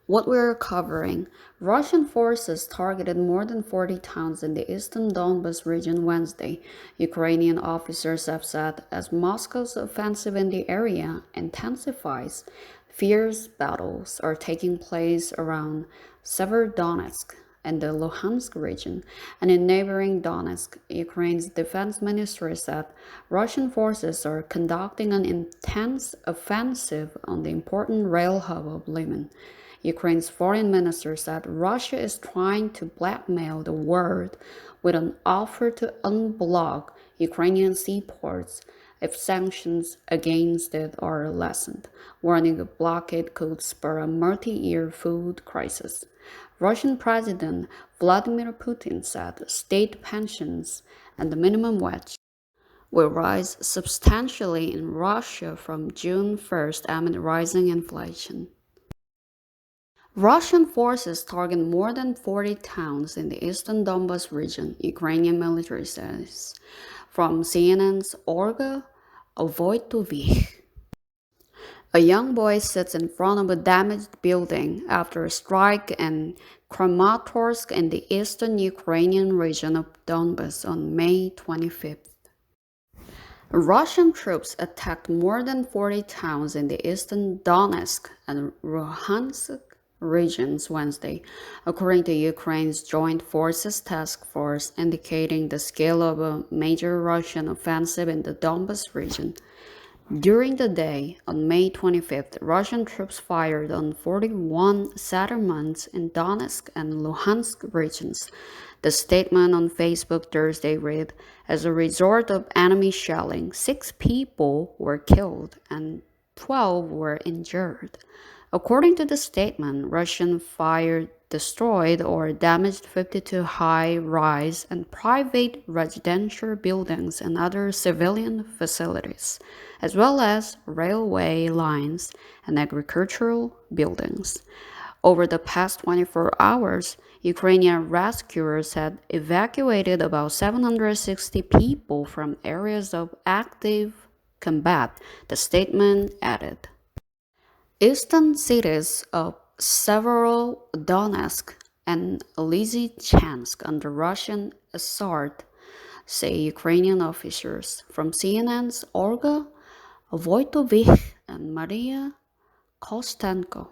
What we're covering: Russian forces targeted more than 40 towns in the eastern Donbas region Wednesday, Ukrainian officers have said, as Moscow's offensive in the area intensifies. Fierce battles are taking place around Severodonetsk and the Luhansk region, and in neighboring Donetsk. Ukraine's defense ministry said Russian forces are conducting an intense offensive on the important rail hub of Liman. Ukraine's foreign minister said Russia is trying to blackmail the world with an offer to unblock Ukrainian seaports if sanctions against it are lessened, warning the blockade could spur a multi-year food crisis. Russian President Vladimir Putin said state pensions and the minimum wage will rise substantially in Russia from June 1st amid rising inflation. Russian forces target more than 40 towns in the eastern Donbas region, Ukrainian military says. From CNN's Olga, Voitovych. A young boy sits in front of a damaged building after a strike in Kramatorsk in the eastern Ukrainian region of Donbas on May 25th. Russian troops attacked more than 40 towns in the eastern Donetsk and Luhansk regions Wednesday, according to Ukraine's Joint Forces Task Force, indicating the scale of a major Russian offensive in the Donbas region. During the day, on May 25th, Russian troops fired on 41 settlements in Donetsk and Luhansk regions. The statement on Facebook Thursday read, as a result of enemy shelling, 6 people were killed and 12 were injured. According to the statement, Russian fire destroyed or damaged 52 high-rise and private residential buildings and other civilian facilities, as well as railway lines and agricultural buildings. Over the past 24 hours, Ukrainian rescuers had evacuated about 760 people from areas of active combat, the statement added. Eastern cities of Severodonetsk and Lysychansk under Russian assault, say Ukrainian officers. From CNN's Olga, Voitovych and Maria Kostenko.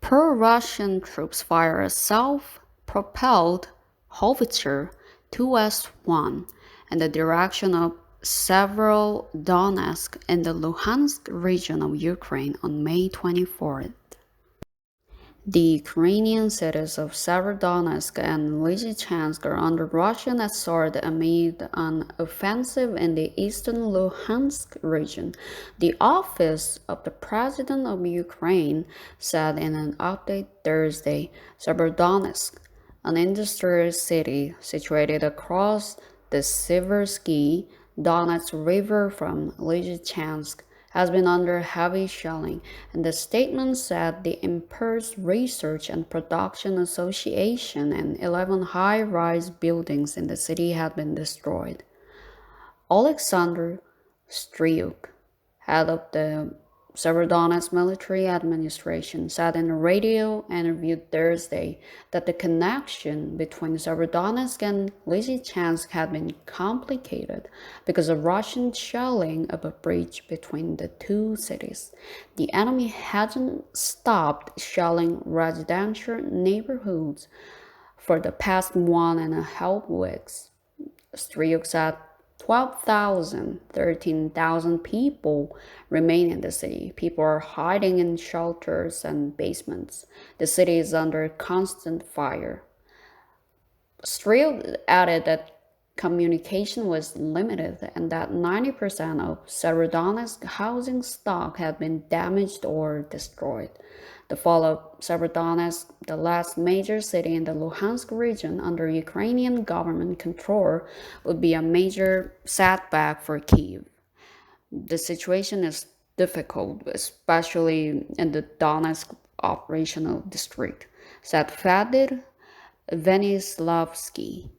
Pro-Russian troops fire a self-propelled howitzer 2S-1 in the direction of Severodonetsk in the Luhansk region of Ukraine on May 24th. The Ukrainian cities of Severodonetsk and Lysychansk are under Russian assault amid an offensive in the eastern Luhansk region, the office of the President of Ukraine said in an update Thursday. Severodonetsk, an industrial city situated across the Seversky Donetsk River from Lysychansk, has been under heavy shelling, and the statement said the Impulse Research and Production Association and 11 high-rise buildings in the city had been destroyed. Alexander Stryuk, head of the Severodonetsk military administration, said in a radio interview Thursday that the connection between Severodonetsk and Lysychansk had been complicated because of Russian shelling of a bridge between the two cities. The enemy hadn't stopped shelling residential neighborhoods for the past 1.5 weeks. Stryuk said 12,000, 13,000 people remain in the city. People are hiding in shelters and basements. The city is under constant fire. Stryuk added that communication was limited and that 90% of Severodonetsk housing stock had been damaged or destroyed. The fall of Severodonetsk, the last major city in the Luhansk region under Ukrainian government control, would be a major setback for Kyiv. The situation is difficult, especially in the Donetsk operational district, said Fedor Venislavsky.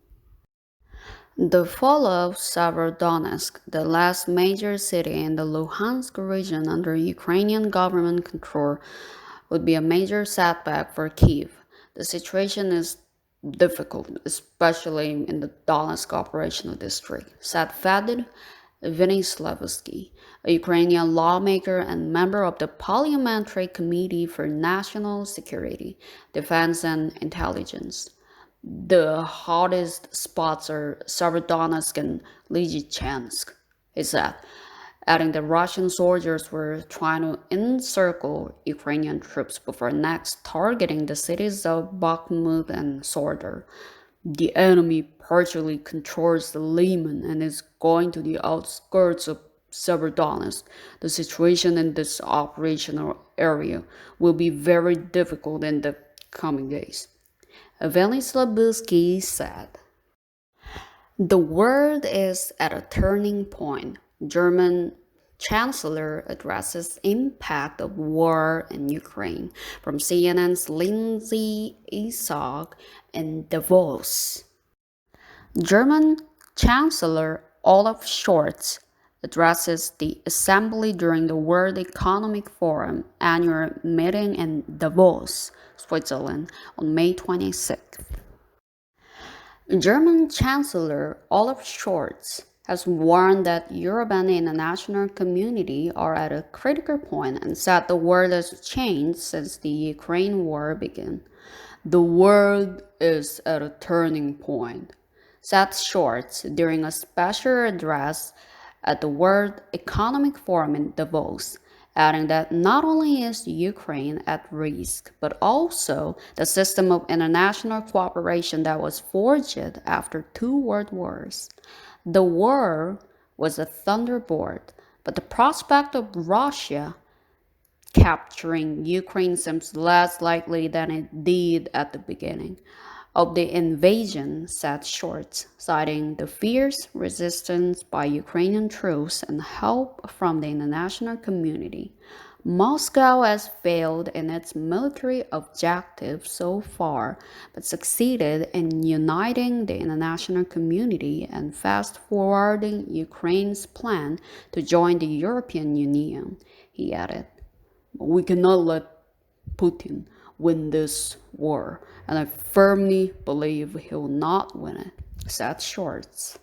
The fall of Severodonetsk, the last major city in the Luhansk region under Ukrainian government control, would be a major setback for Kyiv. The situation is difficult, especially in the Donetsk operational district, said Fedor Vinyslavsky, a Ukrainian lawmaker and member of the Parliamentary Committee for National Security, Defense and Intelligence. The hottest spots are Severodonetsk and Lysychansk, he said, adding that Russian soldiers were trying to encircle Ukrainian troops before next targeting the cities of Bakhmut and Sordar. The enemy partially controls the Lyman and is going to the outskirts of Severodonetsk. The situation in this operational area will be very difficult in the coming days. Vinyslavsky said. The world is at a turning point. German Chancellor addresses impact of war in Ukraine from CNN's Lindsay in Davos. German Chancellor Olaf Scholz addresses the assembly during the World Economic Forum annual meeting in Davos, Switzerland on May 26th. German Chancellor Olaf Scholz has warned that Europe and the international community are at a critical point and said the world has changed since the Ukraine war began. The world is at a turning point, said Scholz during a special address at the World Economic Forum in Davos, adding that not only is Ukraine at risk, but also the system of international cooperation that was forged after two world wars. The war was a thunderbolt, but the prospect of Russia capturing Ukraine seems less likely than it did at the beginning of the invasion, said Scholz, citing the fierce resistance by Ukrainian troops and help from the international community. Moscow has failed in its military objective so far, but succeeded in uniting the international community and fast-forwarding Ukraine's plan to join the European Union, he added. We cannot let Putin win this war, and I firmly believe he will not win it, said Scholz.